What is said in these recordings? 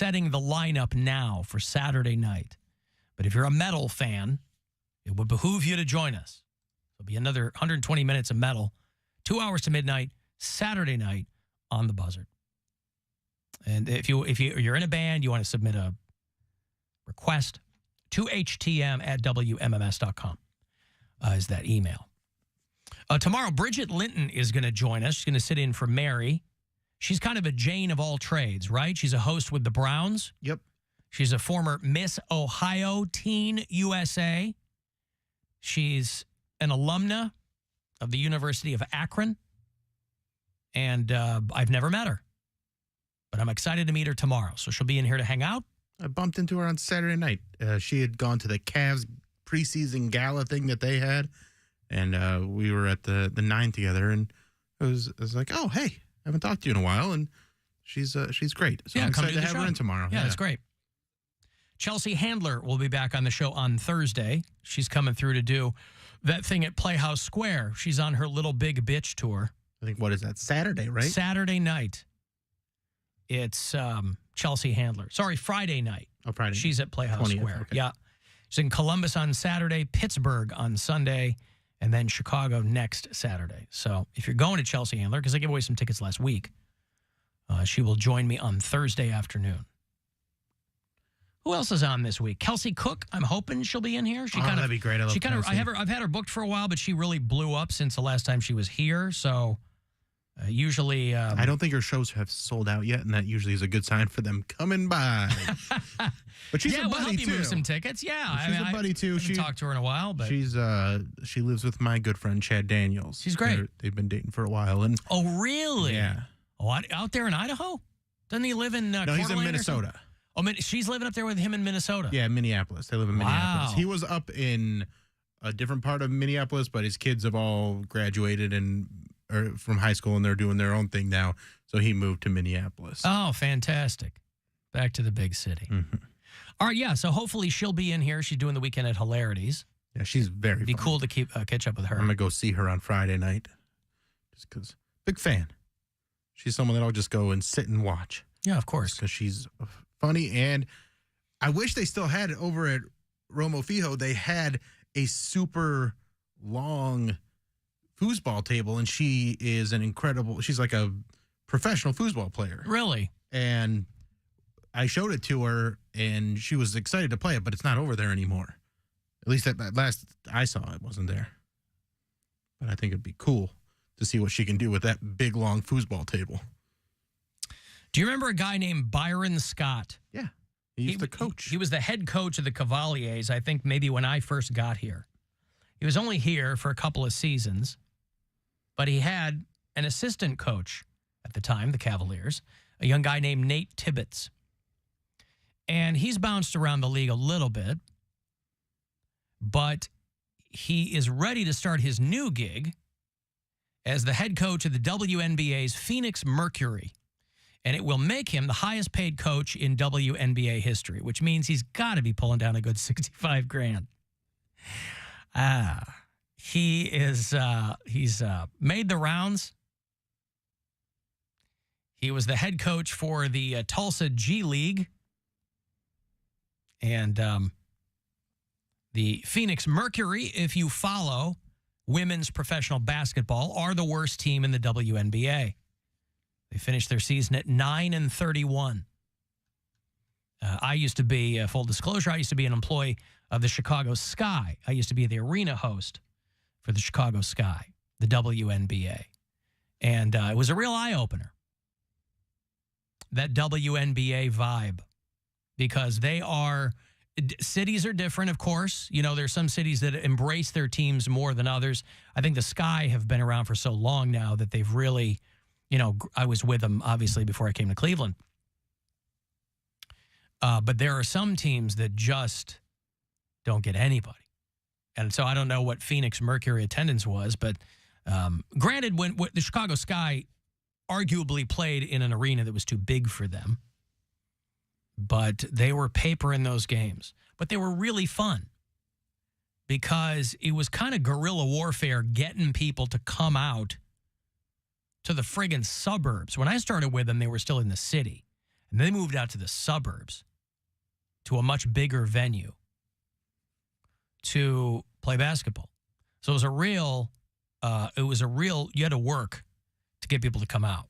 setting the lineup now for Saturday night. But if you're a metal fan, it would behoove you to join us. It'll be another 120 minutes of metal, 2 hours to midnight, Saturday night on the Buzzard. And if you're in a band, you want to submit a request to htm@wmms.com is that email. Tomorrow, Bridget Linton is going to join us. She's going to sit in for Mary. She's kind of a Jane of all trades, right? She's a host with the Browns. Yep. She's a former Miss Ohio Teen USA. She's an alumna of the University of Akron. And I've never met her. But I'm excited to meet her tomorrow. So she'll be in here to hang out. I bumped into her on Saturday night. She had gone to the Cavs preseason gala thing that they had. And we were at the 9 together. And it was like, oh, hey, I haven't talked to you in a while. And she's great. So yeah, I'm excited to the have show. her in tomorrow. Yeah, that's great. Chelsea Handler will be back on the show on Thursday. She's coming through to do that thing at Playhouse Square. She's on her Little Big Bitch tour. I think, what is that, Saturday, right? Saturday night. It's Chelsea Handler. Sorry, Friday night. Oh, Friday. She's at Playhouse 20th, Square. okay. Yeah. She's in Columbus on Saturday, Pittsburgh on Sunday, and then Chicago next Saturday. So if you're going to Chelsea Handler, because I gave away some tickets last week, she will join me on Thursday afternoon. Who else is on this week? Kelsey Cook. I'm hoping she'll be in here. That'd be great. I love Kelsey. I've had her booked for a while, but she really blew up since the last time she was here. So usually, I don't think her shows have sold out yet, and that usually is a good sign for them coming by. But she's a buddy we'll help you too. Move some tickets. Yeah, She's a buddy too. She talked to her in a while, but she lives with my good friend Chad Daniels. She's great. They've been dating for a while, and oh really? Yeah. Oh, out there in Idaho? Doesn't he live in? No, Coeur he's in d'Alene Minnesota. Oh, she's living up there with him in Minnesota. Yeah, Minneapolis. They live in Minneapolis. Wow. He was up in a different part of Minneapolis, but his kids have all graduated from high school, and they're doing their own thing now. So he moved to Minneapolis. Oh, fantastic. Back to the big city. Mm-hmm. All right, yeah, so hopefully she'll be in here. She's doing the weekend at Hilarities. Yeah, she's very It'd be funny. cool to catch up with her. I'm going to go see her on Friday night. Just because. Big fan. She's someone that I'll just go and sit and watch. Yeah, of course. Because she's funny. And I wish they still had it over at Romo Fijo. They had a super long foosball table, and she is she's like a professional foosball player. Really? And I showed it to her, and she was excited to play it, but it's not over there anymore. At least at last I saw it wasn't there. But I think it'd be cool to see what she can do with that big, long foosball table. Do you remember a guy named Byron Scott? Yeah. He used to coach. He was the head coach of the Cavaliers, I think maybe when I first got here. He was only here for a couple of seasons, but he had an assistant coach at the time, the Cavaliers, a young guy named Nate Tibbetts. And he's bounced around the league a little bit, but he is ready to start his new gig as the head coach of the WNBA's Phoenix Mercury. And it will make him the highest paid coach in WNBA history, which means he's got to be pulling down a good $65,000. He's made the rounds. He was the head coach for the Tulsa G League. And the Phoenix Mercury, if you follow women's professional basketball, are the worst team in the WNBA. They finished their season at 9-31. I used to be, full disclosure, I used to be an employee of the Chicago Sky. I used to be the arena host for the Chicago Sky, the WNBA. And it was a real eye-opener, that WNBA vibe, because cities are different, of course. You know, there's some cities that embrace their teams more than others. I think the Sky have been around for so long now that they've really... You know, I was with them, obviously, before I came to Cleveland. But there are some teams that just don't get anybody. And so I don't know what Phoenix Mercury attendance was, but granted, when the Chicago Sky arguably played in an arena that was too big for them, but they were paper in those games. But they were really fun because it was kind of guerrilla warfare, getting people to come out to the friggin' suburbs. When I started with them, they were still in the city. And they moved out to the suburbs to a much bigger venue to play basketball. So it was a real, you had to work to get people to come out.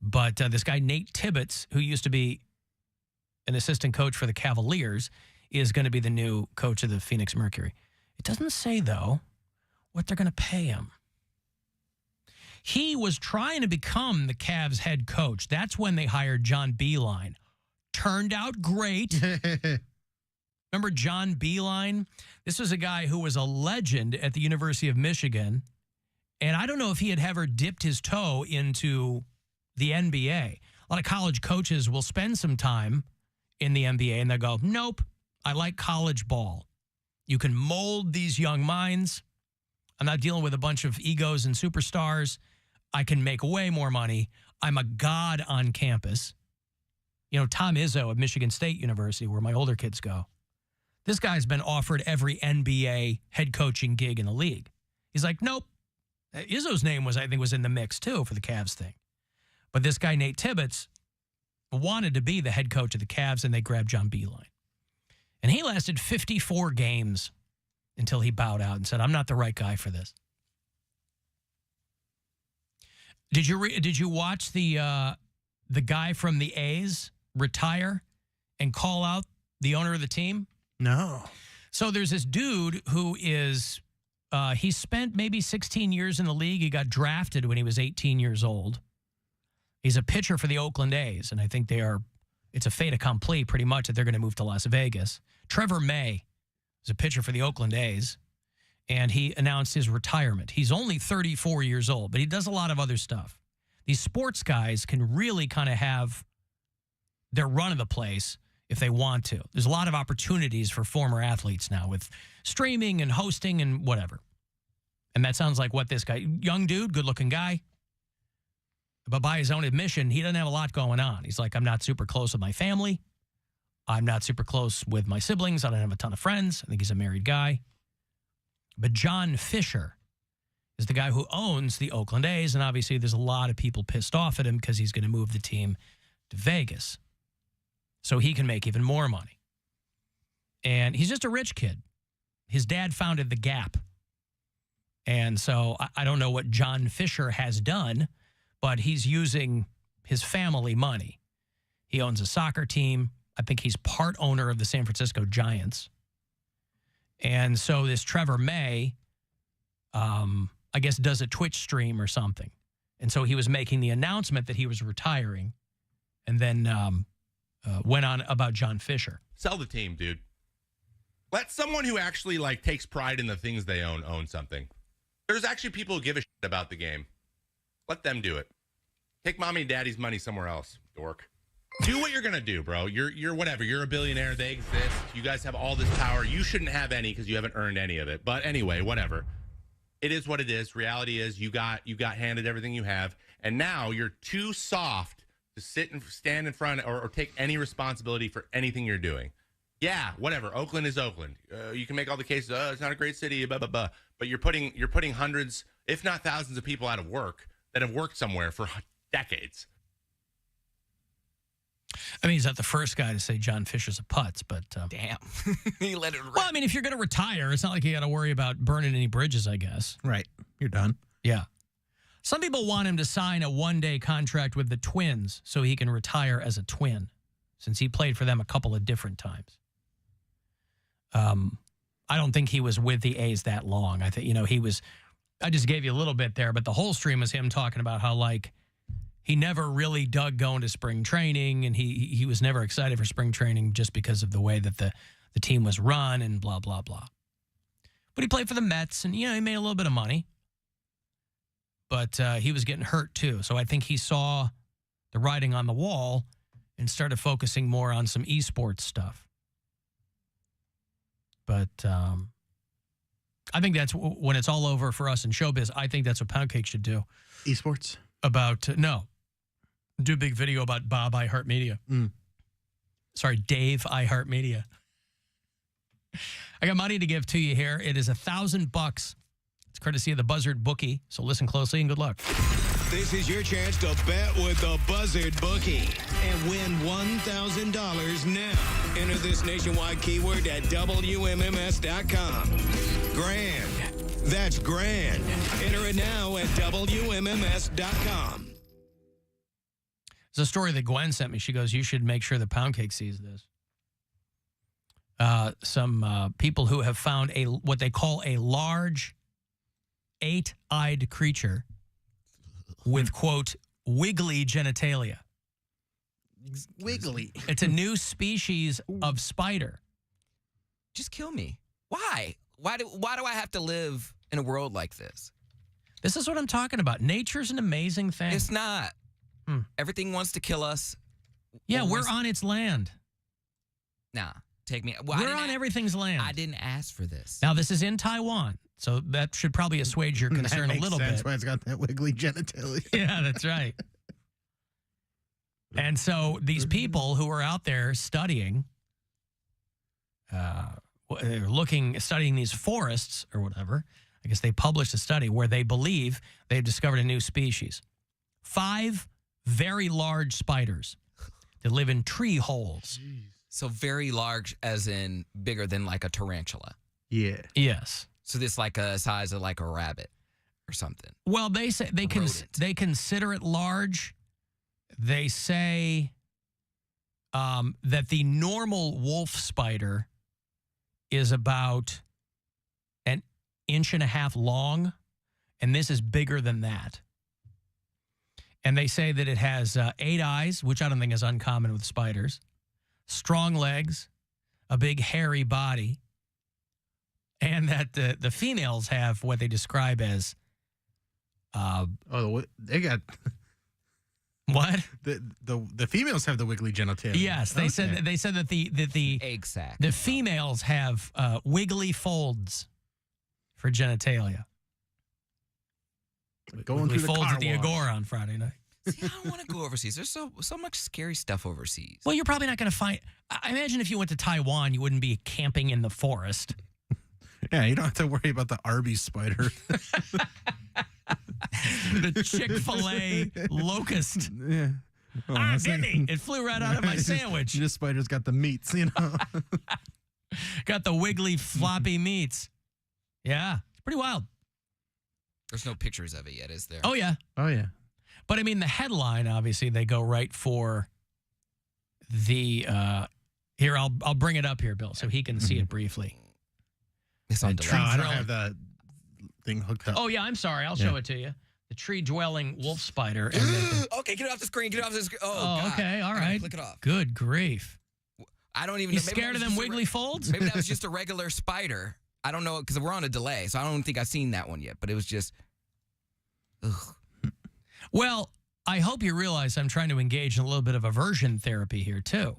But this guy, Nate Tibbetts, who used to be an assistant coach for the Cavaliers, is going to be the new coach of the Phoenix Mercury. It doesn't say, though, what they're going to pay him. He was trying to become the Cavs head coach. That's when they hired John Beilein. Turned out great. Remember John Beilein? This was a guy who was a legend at the University of Michigan. And I don't know if he had ever dipped his toe into the NBA. A lot of college coaches will spend some time in the NBA and they'll go, nope, I like college ball. You can mold these young minds. I'm not dealing with a bunch of egos and superstars. I can make way more money. I'm a god on campus. You know, Tom Izzo at Michigan State University, where my older kids go. This guy's been offered every NBA head coaching gig in the league. He's like, nope. Izzo's name was in the mix, too, for the Cavs thing. But this guy, Nate Tibbetts, wanted to be the head coach of the Cavs, and they grabbed John Beilein. And he lasted 54 games until he bowed out and said, I'm not the right guy for this. Did you watch the guy from the A's retire and call out the owner of the team? No. So there's this dude who is, he spent maybe 16 years in the league. He got drafted when he was 18 years old. He's a pitcher for the Oakland A's, and I think it's a fait accompli pretty much that they're going to move to Las Vegas. Trevor May is a pitcher for the Oakland A's, and he announced his retirement. He's only 34 years old, but he does a lot of other stuff. These sports guys can really kind of have their run of the place if they want to. There's a lot of opportunities for former athletes now with streaming and hosting and whatever. And that sounds like what this guy, young dude, good-looking guy, but by his own admission, he doesn't have a lot going on. He's like, I'm not super close with my family. I'm not super close with my siblings. I don't have a ton of friends. I think he's a married guy. But John Fisher is the guy who owns the Oakland A's, and obviously there's a lot of people pissed off at him because he's going to move the team to Vegas so he can make even more money. And he's just a rich kid. His dad founded The Gap. And so I don't know what John Fisher has done, but he's using his family money. He owns a soccer team. I think he's part owner of the San Francisco Giants. And so this Trevor May, I guess, does a Twitch stream or something. And so he was making the announcement that he was retiring and then went on about John Fisher. Sell the team, dude. Let someone who actually, takes pride in the things they own something. There's actually people who give a shit about the game. Let them do it. Take mommy and daddy's money somewhere else, dork. Do what you're going to do, bro. You're whatever. You're a billionaire. They exist. You guys have all this power. You shouldn't have any because you haven't earned any of it. But anyway, whatever. It is what it is. Reality is you got handed everything you have. And now you're too soft to sit and stand in front or take any responsibility for anything you're doing. Yeah, whatever. Oakland is Oakland. You can make all the cases. It's not a great city, blah, blah, blah. But you're putting hundreds, if not thousands of people out of work that have worked somewhere for decades. I mean, he's not the first guy to say John Fisher's a putz, but... Damn. He let it rip. Well, I mean, if you're going to retire, it's not like you got to worry about burning any bridges, I guess. Right. You're done. Yeah. Some people want him to sign a one-day contract with the Twins so he can retire as a Twin, since he played for them a couple of different times. I don't think he was with the A's that long. I think, he was... I just gave you a little bit there, but the whole stream was him talking about how, he never really dug going to spring training, and he was never excited for spring training just because of the way that the team was run and blah, blah, blah. But he played for the Mets, and, he made a little bit of money. But he was getting hurt, too. So I think he saw the writing on the wall and started focusing more on some esports stuff. But I think that's when it's all over for us in showbiz. I think that's what Poundcake should do. Esports? Do a big video about Bob iHeartMedia. Sorry, Dave iHeartMedia. I got money to give to you here. It is $1,000. It's courtesy of the Buzzard bookie. So listen closely and good luck. This is your chance to bet with the Buzzard Bookie and win $1,000 now. Enter this nationwide keyword at WMMS.com. Grand. That's grand. Enter it now at WMMS.com. It's a story that Gwen sent me. She goes, you should make sure the Poundcake sees this. Some people who have found what they call a large 8-eyed creature with, quote, wiggly genitalia. Wiggly. It's a new species of spider. Just kill me. Why? Why do I have to live in a world like this? This is what I'm talking about. Nature's an amazing thing. It's not. Everything wants to kill us. Yeah, we're on its land. Nah, take me. Well, we're on everything's land. I didn't ask for this. Now, this is in Taiwan, so that should probably assuage your concern a little bit. That's why it's got that wiggly genitalia. Yeah, that's right. And so these people who are out there studying, studying these forests or whatever, I guess they published a study where they believe they've discovered a new species. 5 very large spiders that live in tree holes. So very large as in bigger than like a tarantula. Yeah. Yes. So this like a size of like a rabbit or something. Well, they say they consider it large. They say that the normal wolf spider is about 1.5 inches long, and this is bigger than that. And they say that it has 8 eyes, which I don't think is uncommon with spiders, strong legs, a big hairy body, and that the females have what they describe as they got what? The females have the wiggly genitalia. Yes, they said that the egg sac. The females have wiggly folds for genitalia. Going wiggly through the folds car at the wash. Agora on Friday night. See, I don't want to go overseas. There's so much scary stuff overseas. Well, you're probably not going to find. I imagine if you went to Taiwan, you wouldn't be camping in the forest. Yeah, you don't have to worry about the Arby's spider. The Chick-fil-A locust. Yeah. Oh, Get me! It flew right out of my sandwich. This spider's got the meats, you know. Got the wiggly, floppy meats. Yeah, it's pretty wild. There's no pictures of it yet, is there? Oh, yeah. Oh, yeah. But, I mean, the headline, obviously, they go right for the, here, I'll bring it up here, Bill, so he can see it briefly. It's on delay. I don't have that thing hooked up. Oh, yeah, I'm sorry. I'll show it to you. The tree-dwelling wolf spider. And Okay, get it off the screen. Get it off the screen. Oh, God. okay, all I gotta right. Click it off. Good grief. I don't even You know. Maybe scared that of was them just wiggly folds? Maybe that was just a regular spider. I don't know, because we're on a delay, so I don't think I've seen that one yet. But it was just, ugh. Well, I hope you realize I'm trying to engage in a little bit of aversion therapy here, too.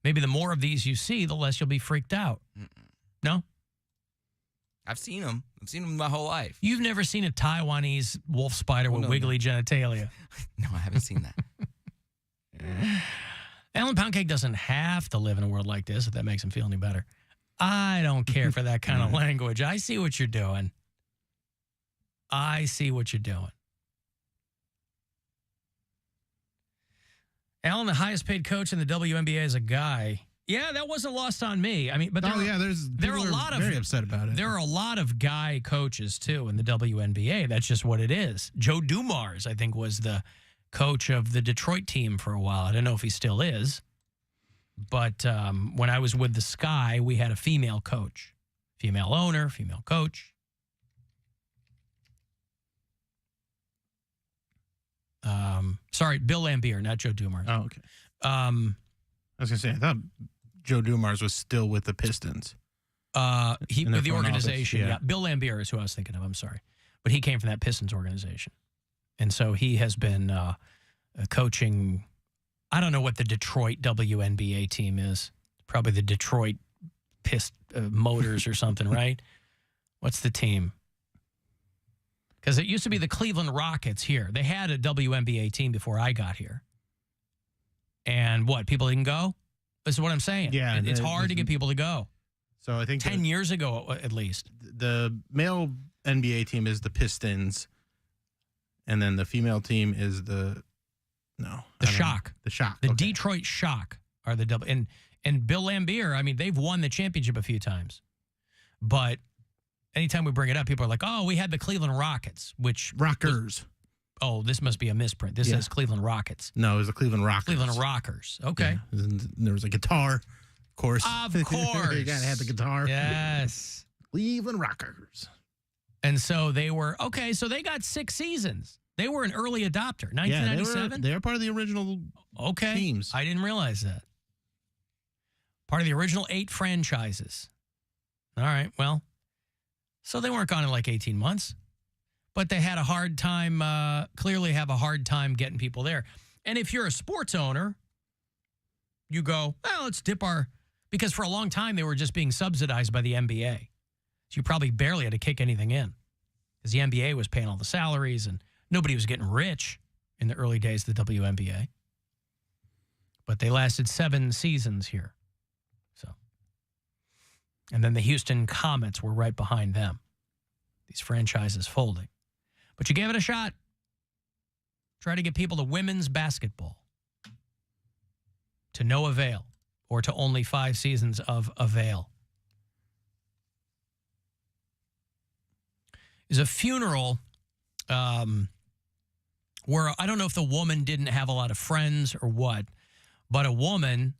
Maybe the more of these you see, the less you'll be freaked out. No? I've seen them. I've seen them my whole life. You've never seen a Taiwanese wolf spider with wiggly genitalia. No, I haven't seen that. Alan Poundcake doesn't have to live in a world like this, if that makes him feel any better. I don't care for that kind of language. I see what you're doing. I see what you're doing. Alan, the highest paid coach in the WNBA, is a guy. Yeah, that wasn't lost on me. I mean, but there are a lot of very upset about it. There are a lot of guy coaches too in the WNBA. That's just what it is. Joe Dumars, I think, was the coach of the Detroit team for a while. I don't know if he still is, but when I was with the Sky, we had a female coach, female owner, female coach. Sorry, Bill Lambier, not Joe Dumars. Oh, okay. I was going to say, I thought Joe Dumars was still with the Pistons. He with the organization. Office, yeah. Bill Lambier is who I was thinking of. I'm sorry. But he came from that Pistons organization. And so he has been coaching, I don't know what the Detroit WNBA team is. Probably the Detroit Motors or something, right? What's the team? Because it used to be the Cleveland Rockets here. They had a WNBA team before I got here. And what? People didn't go? This is what I'm saying. Yeah. It's hard to get people to go. So I think 10 years ago, at least. The male NBA team is the Pistons. And then the female team is the Shock. The Shock. The okay. Detroit Shock are the double. And Bill Lambier, I mean, they've won the championship a few times. But anytime we bring it up, people are like, oh, we had the Cleveland Rockets, which... Rockers. This must be a misprint. This says Cleveland Rockets. No, it was the Cleveland Rockers. Cleveland Rockers. Okay. Yeah. And there was a guitar, of course. Of course. You got to have the guitar. Yes. Cleveland Rockers. And so they were, so they got 6 seasons. They were an early adopter. 1997? They were part of the original teams. I didn't realize that. Part of the original 8 franchises. All right, well, so they weren't gone in like 18 months. But they had a hard time, clearly have a hard time getting people there. And if you're a sports owner, you go, well, let's dip our... Because for a long time, they were just being subsidized by the NBA. So you probably barely had to kick anything in. Because the NBA was paying all the salaries and nobody was getting rich in the early days of the WNBA. But they lasted 7 seasons here. So, and then the Houston Comets were right behind them. These franchises folding. But you gave it a shot. Try to get people to women's basketball. To no avail. Or to only 5 seasons of avail. Is a funeral where I don't know if the woman didn't have a lot of friends or what, but a woman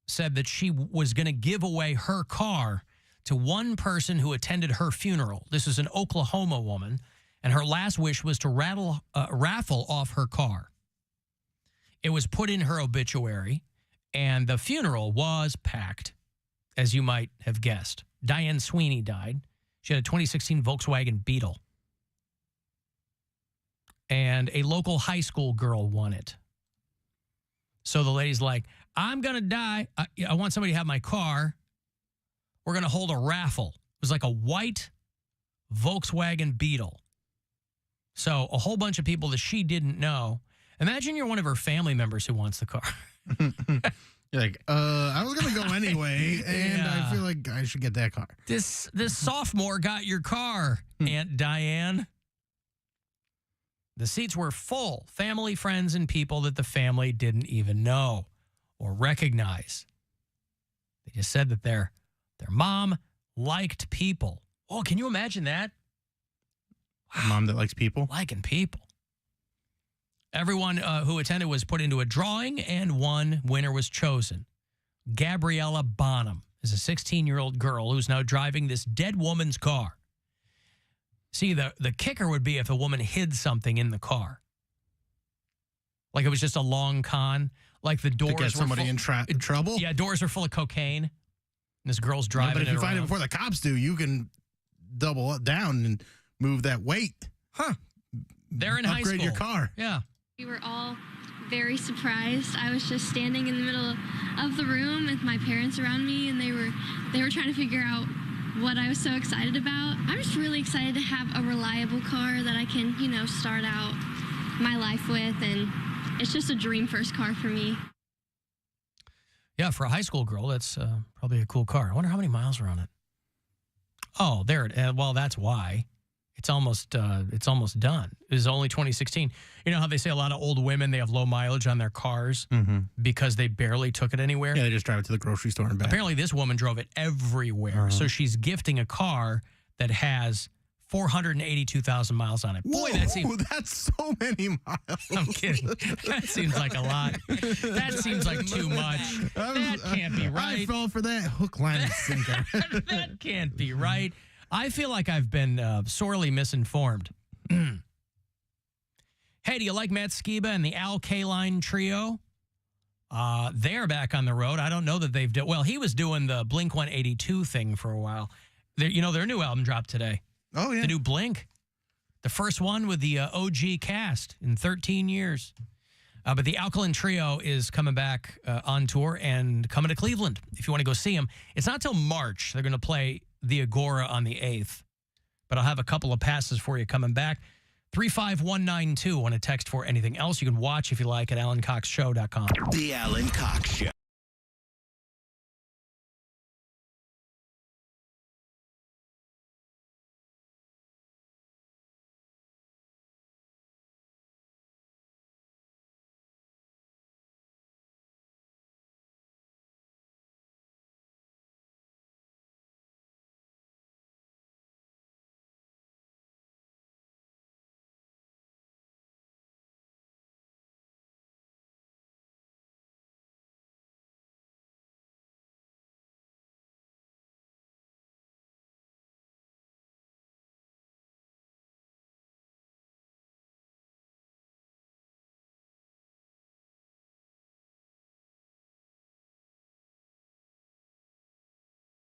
said that she was going to give away her car to one person who attended her funeral. This is an Oklahoma woman, and her last wish was to raffle off her car. It was put in her obituary, and the funeral was packed, as you might have guessed. Diane Sweeney died. She had a 2016 Volkswagen Beetle. And a local high school girl won it. So the lady's like, I'm going to die. I want somebody to have my car. We're going to hold a raffle. It was like a white Volkswagen Beetle. So a whole bunch of people that she didn't know. Imagine you're one of her family members who wants the car. You're like, I was going to go anyway, and I feel like I should get that car. This sophomore got your car, Aunt Diane. The seats were full. Family, friends, and people that the family didn't even know or recognize. They just said that their mom liked people. Oh, can you imagine that? A mom that likes people? Liking people. Everyone who attended was put into a drawing, and one winner was chosen. Gabriella Bonham is a 16-year-old girl who's now driving this dead woman's car. See, the kicker would be if a woman hid something in the car. Like it was just a long con. Like the doors to get somebody in trouble? Yeah, doors are full of cocaine. And this girl's driving but if you find it around. before the cops do, you can double up down and move that weight. Huh. They're in high school. Upgrade your car. Yeah. We were all very surprised. I was just standing in the middle of the room with my parents around me, and they were trying to figure out what I was so excited about. I'm just really excited to have a reliable car that I can, start out my life with, and it's just a dream first car for me. Yeah, for a high school girl, that's probably a cool car. I wonder how many miles are on it. Oh, there it. Well, that's why. It's almost done. It was only 2016. You know how they say a lot of old women, they have low mileage on their cars because they barely took it anywhere? Yeah, they just drive it to the grocery store and back. Apparently, this woman drove it everywhere. So she's gifting a car that has 482,000 miles on it. Boy, that's so many miles. I'm kidding. That seems like a lot. That seems like too much. That can't be right. I fell for that hook, line, and sinker. That can't be right. I feel like I've been sorely misinformed. Hey, do you like Matt Skiba and the Al Kaline Trio? They're back on the road. I don't know that they've done... Well, he was doing the Blink-182 thing for a while. Their new album dropped today. Oh, yeah. The new Blink. The first one with the OG cast in 13 years. But the Alkaline Trio is coming back on tour and coming to Cleveland if you want to go see them. It's not till March. They're going to play the Agora on the 8th. But I'll have a couple of passes for you coming back. 35192 on a text for anything else you can watch if you like at AlanCoxShow.com. The Alan Cox Show.